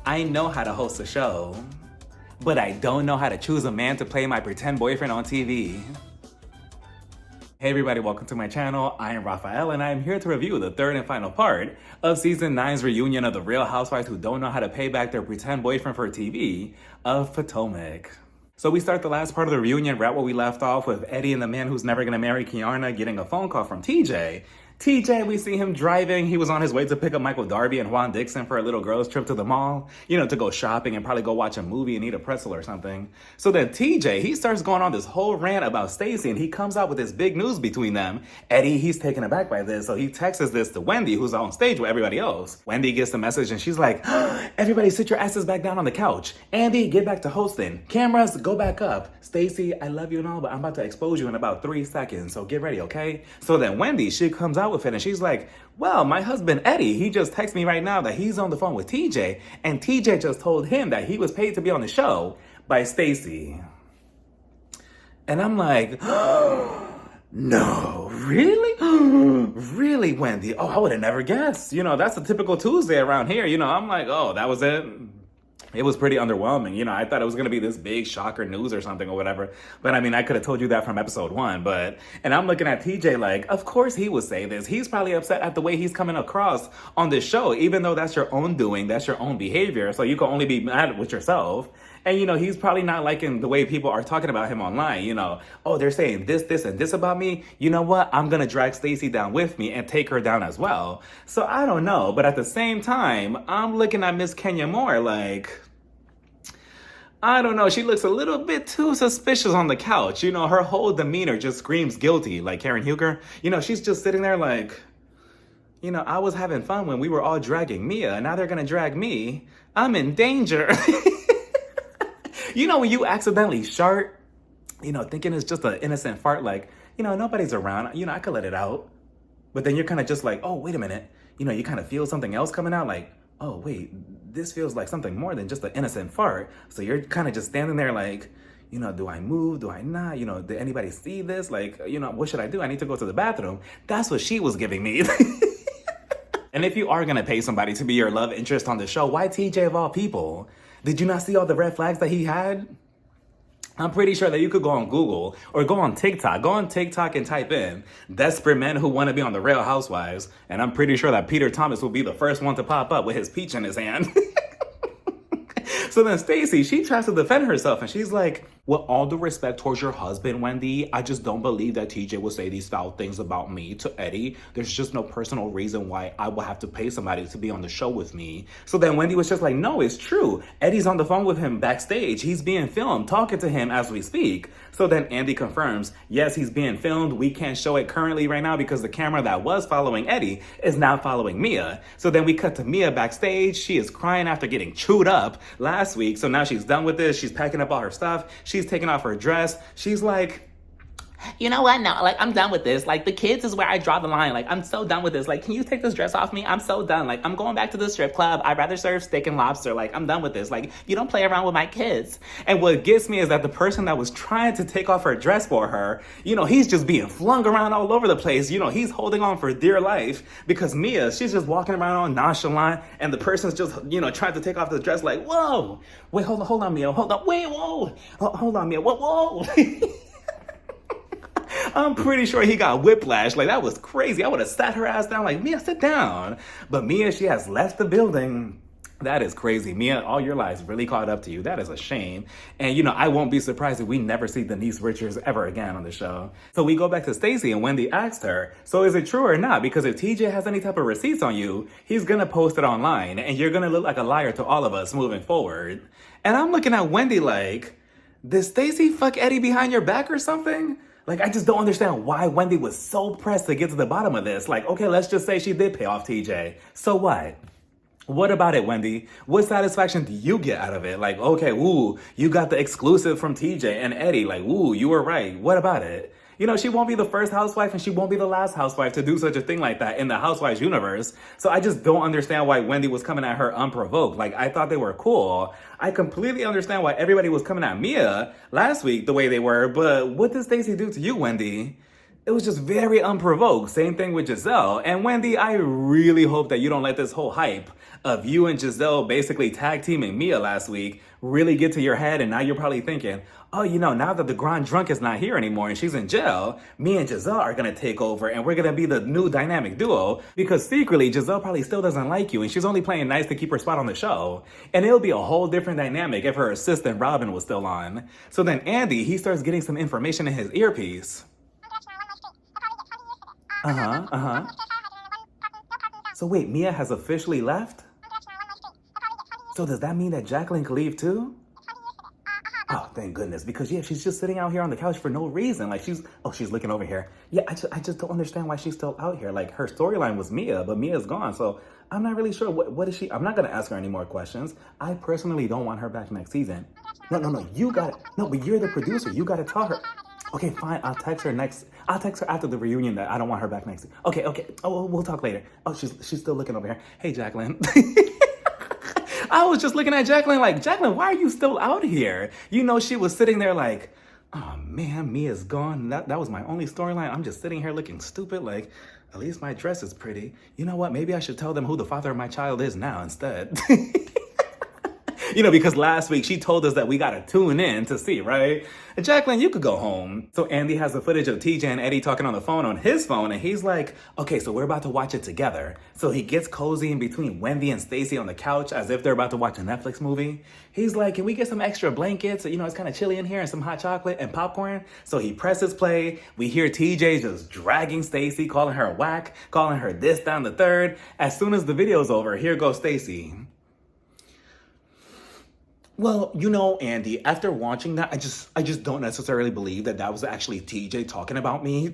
I know how to host a show, but I don't know how to choose a man to play my pretend boyfriend on TV. Hey everybody, welcome to my channel. I am Raphael and I am here to review the third and final part of season 9's reunion of the Real Housewives who don't know how to pay back their pretend boyfriend for TV of Potomac. So we start the last part of the reunion right where we left off with Eddie and the man who's never gonna marry Kiarna getting a phone call from TJ. TJ, we see him driving. He was on his way to pick up Michael Darby and Juan Dixon for a little girls trip to the mall, to go shopping and probably go watch a movie and eat a pretzel or something. So then TJ, he starts going on this whole rant about Stacey and he comes out with this big news between them. Eddie, he's taken aback by this, so he texts this to Wendy, who's on stage with everybody else. Wendy gets the message and she's like, everybody sit your asses back down on the couch. Andy, get back to hosting. Cameras, go back up. Stacey, I love you and all, but I'm about to expose you in about 3 seconds, so get ready, okay? So then Wendy, she comes out with it and she's like, well, my husband Eddie, he just texted me right now that he's on the phone with TJ and TJ just told him that he was paid to be on the show by Stacey. And I'm like, no, really? Really, Wendy? Oh, I would have never guessed. That's a typical Tuesday around here. I'm like, oh, that was it? It was pretty underwhelming. I thought it was going to be this big shocker news or something or whatever. But I mean, I could have told you that from episode 1. And I'm looking at TJ like, of course he would say this. He's probably upset at the way he's coming across on this show, even though that's your own doing, that's your own behavior. So you can only be mad with yourself. And, he's probably not liking the way people are talking about him online. Oh, they're saying this, and this about me. You know what? I'm going to drag Stacey down with me and take her down as well. So I don't know. But at the same time, I'm looking at Miss Kenya Moore like, I don't know. She looks a little bit too suspicious on the couch. Her whole demeanor just screams guilty, like Karen Huger. She's just sitting there like, I was having fun when we were all dragging Mia, and now they're going to drag me. I'm in danger. When you accidentally shart, thinking it's just an innocent fart, like, nobody's around, I could let it out. But then you're kind of just like, oh, wait a minute. You kind of feel something else coming out, like, oh, wait, this feels like something more than just an innocent fart. So you're kind of just standing there like, do I move? Do I not? Did anybody see this? Like, what should I do? I need to go to the bathroom. That's what she was giving me. And if you are going to pay somebody to be your love interest on the show, why TJ of all people? Did you not see all the red flags that he had? I'm pretty sure that you could go on Google or go on TikTok. Go on TikTok and type in desperate men who want to be on the Real Housewives. And I'm pretty sure that Peter Thomas will be the first one to pop up with his peach in his hand. So then Stacey, she tries to defend herself and she's like, with all due respect towards your husband, Wendy, I just don't believe that TJ will say these foul things about me to Eddie. There's just no personal reason why I will have to pay somebody to be on the show with me. So then Wendy was just like, no, it's true. Eddie's on the phone with him backstage. He's being filmed, talking to him as we speak. So then Andy confirms, yes, he's being filmed. We can't show it currently right now because the camera that was following Eddie is now following Mia. So then we cut to Mia backstage. She is crying after getting chewed up last week. So now she's done with this. She's packing up all her stuff. She's taking off her dress. She's like, you know what? Now, I'm done with this. The kids is where I draw the line. I'm so done with this. Can you take this dress off me? I'm so done. I'm going back to the strip club. I'd rather serve steak and lobster. I'm done with this. You don't play around with my kids. And what gets me is that the person that was trying to take off her dress for her, he's just being flung around all over the place. He's holding on for dear life because Mia, she's just walking around all nonchalant and the person's just, trying to take off the dress like, whoa, wait, hold on, Mia. Hold on. Wait, whoa. Hold on, Mia. Whoa. I'm pretty sure he got whiplash. That was crazy. I would have sat her ass down like, Mia, sit down. But Mia, she has left the building. That is crazy. Mia, all your lives really caught up to you. That is a shame. And, I won't be surprised if we never see Denise Richards ever again on the show. So we go back to Stacey and Wendy asked her, so is it true or not? Because if TJ has any type of receipts on you, he's going to post it online and you're going to look like a liar to all of us moving forward. And I'm looking at Wendy like, did Stacey fuck Eddie behind your back or something? I just don't understand why Wendy was so pressed to get to the bottom of this. Okay, let's just say she did pay off TJ. So what? What about it, Wendy? What satisfaction do you get out of it? Okay, ooh, you got the exclusive from TJ and Eddie. Ooh, you were right. What about it? She won't be the first housewife and she won't be the last housewife to do such a thing like that in the Housewives universe. So I just don't understand why Wendy was coming at her unprovoked. I thought they were cool. I completely understand why everybody was coming at Mia last week the way they were, but what did Stacey do to you, Wendy? It was just very unprovoked. Same thing with Giselle. And Wendy, I really hope that you don't let this whole hype of you and Giselle basically tag teaming Mia last week really get to your head. And now you're probably thinking, oh, now that the Grand Drunk is not here anymore and she's in jail, me and Giselle are going to take over and we're going to be the new dynamic duo. Because secretly, Giselle probably still doesn't like you and she's only playing nice to keep her spot on the show. And it'll be a whole different dynamic if her assistant Robin was still on. So then Andy, he starts getting some information in his earpiece. So wait, Mia has officially left? So does that mean that Jacqueline can leave too? Oh, thank goodness. Because yeah, she's just sitting out here on the couch for no reason. Like she's looking over here. Yeah, I just don't understand why she's still out here. Like her storyline was Mia, but Mia's gone. So I'm not really sure what is she. I'm not gonna ask her any more questions. I personally don't want her back next season. No, you got it. No, but you're the producer. You gotta tell her. Okay, fine. I'll text her after the reunion that I don't want her back next. Okay. Oh, we'll talk later. Oh, she's still looking over here. Hey, Jacqueline. I was just looking at Jacqueline like, Jacqueline, why are you still out here? She was sitting there like, oh man, Mia's gone. That was my only storyline. I'm just sitting here looking stupid. Like, at least my dress is pretty. You know what? Maybe I should tell them who the father of my child is now instead. Because last week she told us that we got to tune in to see, right? And Jacqueline, you could go home. So Andy has the footage of TJ and Eddie talking on the phone on his phone. And he's like, okay, so we're about to watch it together. So he gets cozy in between Wendy and Stacey on the couch as if they're about to watch a Netflix movie. He's like, can we get some extra blankets? It's kind of chilly in here and some hot chocolate and popcorn. So he presses play. We hear TJ just dragging Stacey, calling her a whack, calling her this, down the third. As soon as the video's over, here goes Stacey. Well, Andy, after watching that, I just don't necessarily believe that was actually TJ talking about me.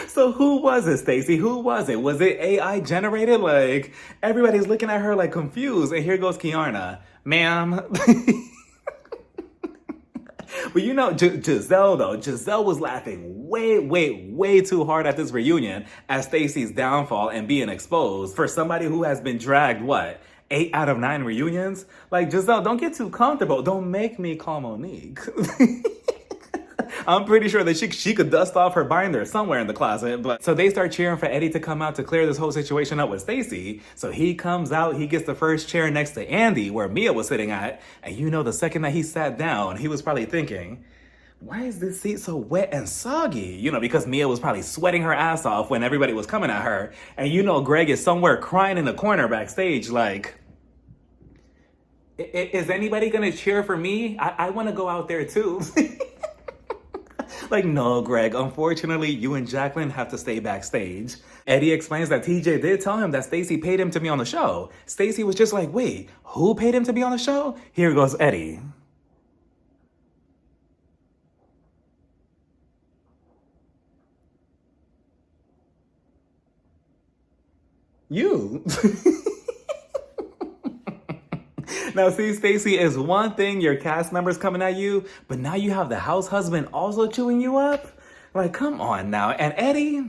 So who was it, Stacey? Who was it? Was it AI generated? Like, everybody's looking at her like confused. And here goes Kiarna. Ma'am. But Giselle, though, Giselle was laughing way too hard at this reunion at Stacey's downfall and being exposed for somebody who has been dragged, 8 out of 9 reunions? Like, Giselle, don't get too comfortable. Don't make me call Monique. I'm pretty sure that she could dust off her binder somewhere in the closet. But so they start cheering for Eddie to come out to clear this whole situation up with Stacey. So he comes out, he gets the first chair next to Andy where Mia was sitting at. And the second that he sat down, he was probably thinking, why is this seat so wet and soggy? Because Mia was probably sweating her ass off when everybody was coming at her. And Greg is somewhere crying in the corner backstage like, is anybody gonna cheer for me? I wanna go out there too. Like, no, Greg, unfortunately, you and Jacqueline have to stay backstage. Eddie explains that TJ did tell him that Stacey paid him to be on the show. Stacey was just like, wait, who paid him to be on the show? Here goes Eddie. You. Now, see, Stacey, is one thing your cast members coming at you, but now you have the house husband also chewing you up? Like, come on now. And Eddie,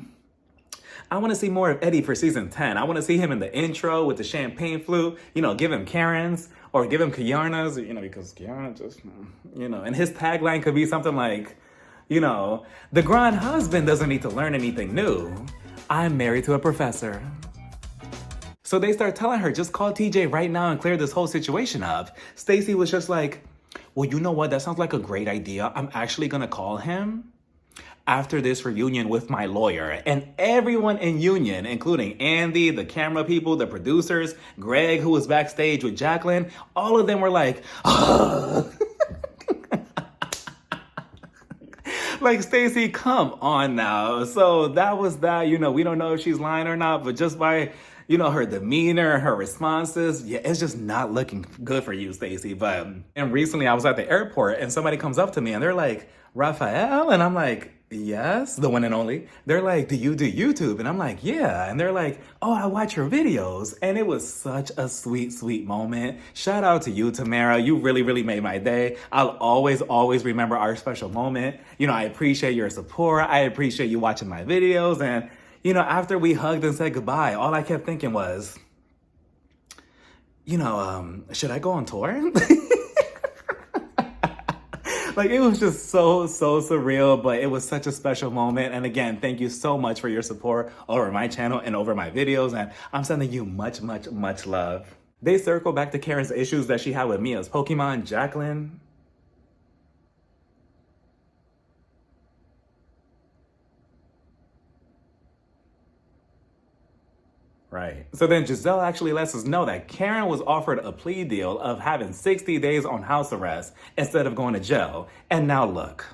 I want to see more of Eddie for season 10. I want to see him in the intro with the champagne flute, give him Karen's or give him Kiarna's, because Kiarna just, and his tagline could be something like, the grand husband doesn't need to learn anything new. I'm married to a professor. So they start telling her, just call TJ right now and clear this whole situation up. Stacey was just like, well, you know what? That sounds like a great idea. I'm actually going to call him after this reunion with my lawyer. And everyone in Union, including Andy, the camera people, the producers, Greg, who was backstage with Jacqueline, all of them were like, oh. Like, Stacey, come on now. So that was that. We don't know if she's lying or not, but just by her demeanor, her responses, yeah, it's just not looking good for you, Stacey. And recently I was at the airport and somebody comes up to me and they're like, Raphael? And I'm like, yes, the one and only. They're like, do you do YouTube? And I'm like, yeah. And they're like, oh, I watch your videos. And it was such a sweet moment. Shout out to you, Tamara. You really made my day. I'll always remember our special moment. I appreciate your support. I appreciate you watching my videos. And after we hugged and said goodbye, all I kept thinking was, should I go on tour? Like, it was just so surreal, but it was such a special moment. And again, thank you so much for your support over my channel and over my videos. And I'm sending you much love. They circle back to Karen's issues that she had with Mia's Pokemon, Jacqueline. Right. So then Giselle actually lets us know that Karen was offered a plea deal of having 60 days on house arrest instead of going to jail. And now look.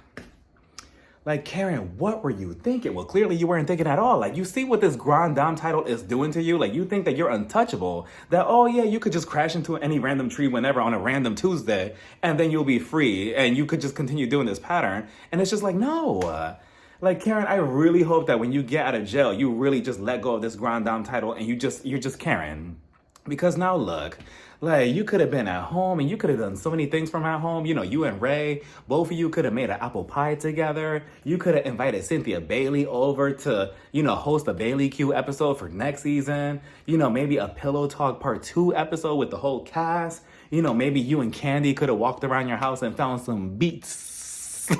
Like, Karen, what were you thinking? Well, clearly you weren't thinking at all. Like, you see what this Grand Dame title is doing to you? Like, you think that you're untouchable. That, oh yeah, you could just crash into any random tree whenever on a random Tuesday, and then you'll be free, and you could just continue doing this pattern. And it's just like, no. Like, Karen, I really hope that when you get out of jail, you really just let go of this Grand Dame title and you're just Karen. Because now look, like, you could have been at home and you could have done so many things from at home. You know, you and Ray, both of you could have made an apple pie together. You could have invited Cynthia Bailey over to, you know, host a Bailey Q episode for next season. You know, maybe a Pillow Talk Part 2 episode with the whole cast. You know, maybe you and Candy could have walked around your house and found some beats.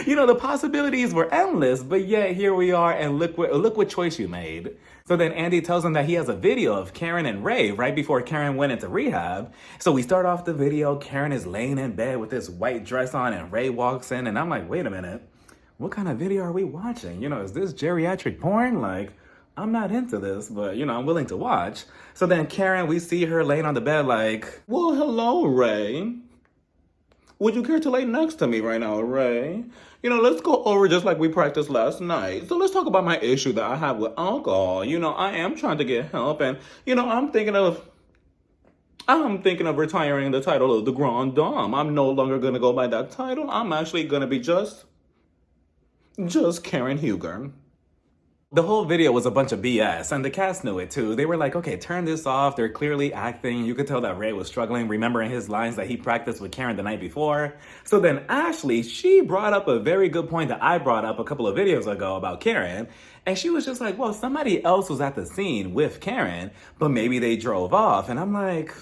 You know, the possibilities were endless, but yet here we are, and look what choice you made. So then Andy tells him that he has a video of Karen and Ray right before Karen went into rehab. So we start off the video, Karen is laying in bed with this white dress on, and Ray walks in, and I'm like, wait a minute, what kind of video are we watching? You know, is this geriatric porn? Like, I'm not into this, but, you know, I'm willing to watch. So then Karen, we see her laying on the bed like, well, hello, Ray. Would you care to lay next to me right now, Ray? You know, let's go over just like we practiced last night. So let's talk about my issue that I have with alcohol. You know, I am trying to get help, and, you know, I'm thinking of retiring the title of the Grand Dame. I'm no longer going to go by that title. I'm actually going to be just Karen Huger. The whole video was a bunch of BS, and the cast knew it too. They were like, okay, turn this off. They're clearly acting. You could tell that Ray was struggling, remembering his lines that he practiced with Karen the night before. So then Ashley, she brought up a very good point that I brought up a couple of videos ago about Karen. And she was just like, well, somebody else was at the scene with Karen, but maybe they drove off. And I'm like,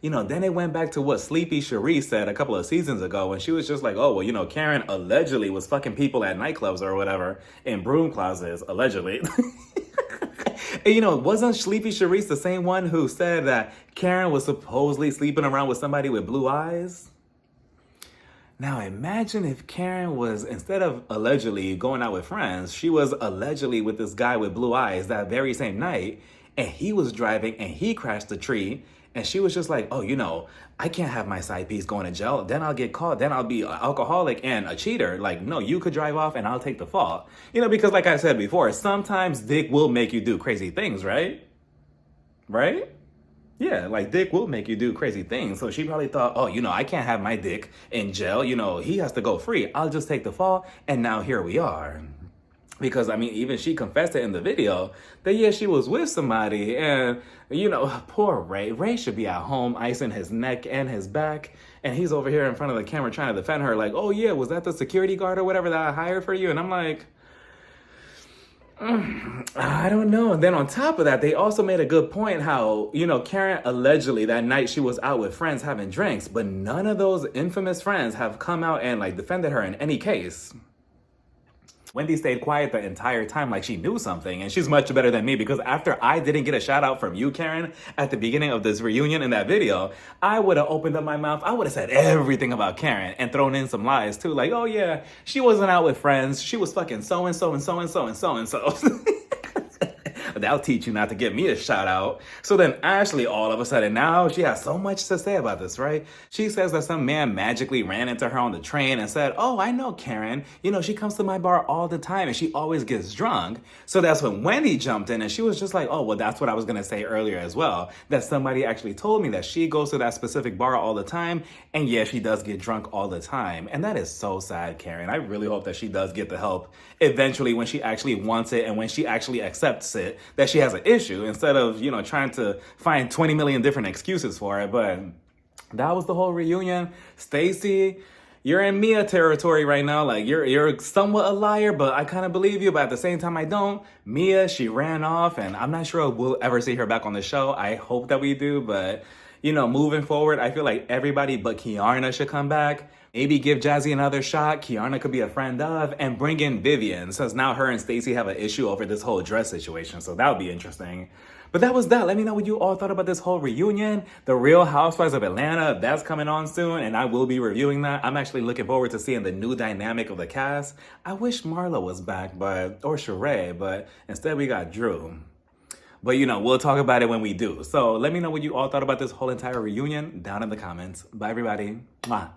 you know, then it went back to what Sleepy Cherie said a couple of seasons ago when she was just like, oh, well, you know, Karen allegedly was fucking people at nightclubs or whatever in broom closets, allegedly. And, you know, wasn't Sleepy Cherie the same one who said that Karen was supposedly sleeping around with somebody with blue eyes? Now, imagine if Karen was, instead of allegedly going out with friends, she was allegedly with this guy with blue eyes that very same night, and he was driving and he crashed the tree. And she was just like, oh, you know, I can't have my side piece going to jail. Then I'll get caught. Then I'll be an alcoholic and a cheater. Like, no, you could drive off and I'll take the fault. You know, because like I said before, sometimes dick will make you do crazy things, right? Right? Yeah, like dick will make you do crazy things. So she probably thought, oh, you know, I can't have my dick in jail. You know, he has to go free. I'll just take the fall. And now here we are. Because, I mean, even she confessed it in the video that, yeah, she was with somebody. And, you know, poor Ray. Ray should be at home icing his neck and his back. And he's over here in front of the camera trying to defend her like, oh, yeah, was that the security guard or whatever that I hired for you? And I'm like, I don't know. And then on top of that, they also made a good point how, you know, Karen allegedly that night she was out with friends having drinks. But none of those infamous friends have come out and, like, defended her in any case. Wendy stayed quiet the entire time like she knew something, and she's much better than me because after I didn't get a shout out from you, Karen, at the beginning of this reunion in that video, I would have opened up my mouth. I would have said everything about Karen and thrown in some lies too. Like, oh yeah, she wasn't out with friends. She was fucking so-and-so and so-and-so and so-and-so. That'll teach you not to give me a shout out. So then Ashley, all of a sudden, now she has so much to say about this, right? She says that some man magically ran into her on the train and said, oh, I know Karen. You know, she comes to my bar all the time and she always gets drunk. So that's when Wendy jumped in and she was just like, oh, well, that's what I was going to say earlier as well. That somebody actually told me that she goes to that specific bar all the time. And yeah, she does get drunk all the time. And that is so sad, Karen. I really hope that she does get the help eventually when she actually wants it and when she actually accepts it, that she has an issue instead of, you know, trying to find 20 million different excuses for it. But that was the whole reunion. Stacey, you're in Mia territory right now. Like, you're somewhat a liar, but I kind of believe you, but at the same time, I don't. Mia, she ran off, and I'm not sure we'll ever see her back on the show. I hope that we do, but moving forward, I feel like everybody but Kiarna should come back. Maybe give Jazzy another shot. Kiarna could be a friend of, and bring in Vivian, since now her and Stacey have an issue over this whole dress situation. So that would be interesting. But that was that. Let me know what you all thought about this whole reunion. The Real Housewives of Atlanta, that's coming on soon, and I will be reviewing that. I'm actually looking forward to seeing the new dynamic of the cast. I wish Marla was back, or Sheree, but instead we got Drew. But we'll talk about it when we do. So let me know what you all thought about this whole entire reunion down in the comments. Bye, everybody. Mwah.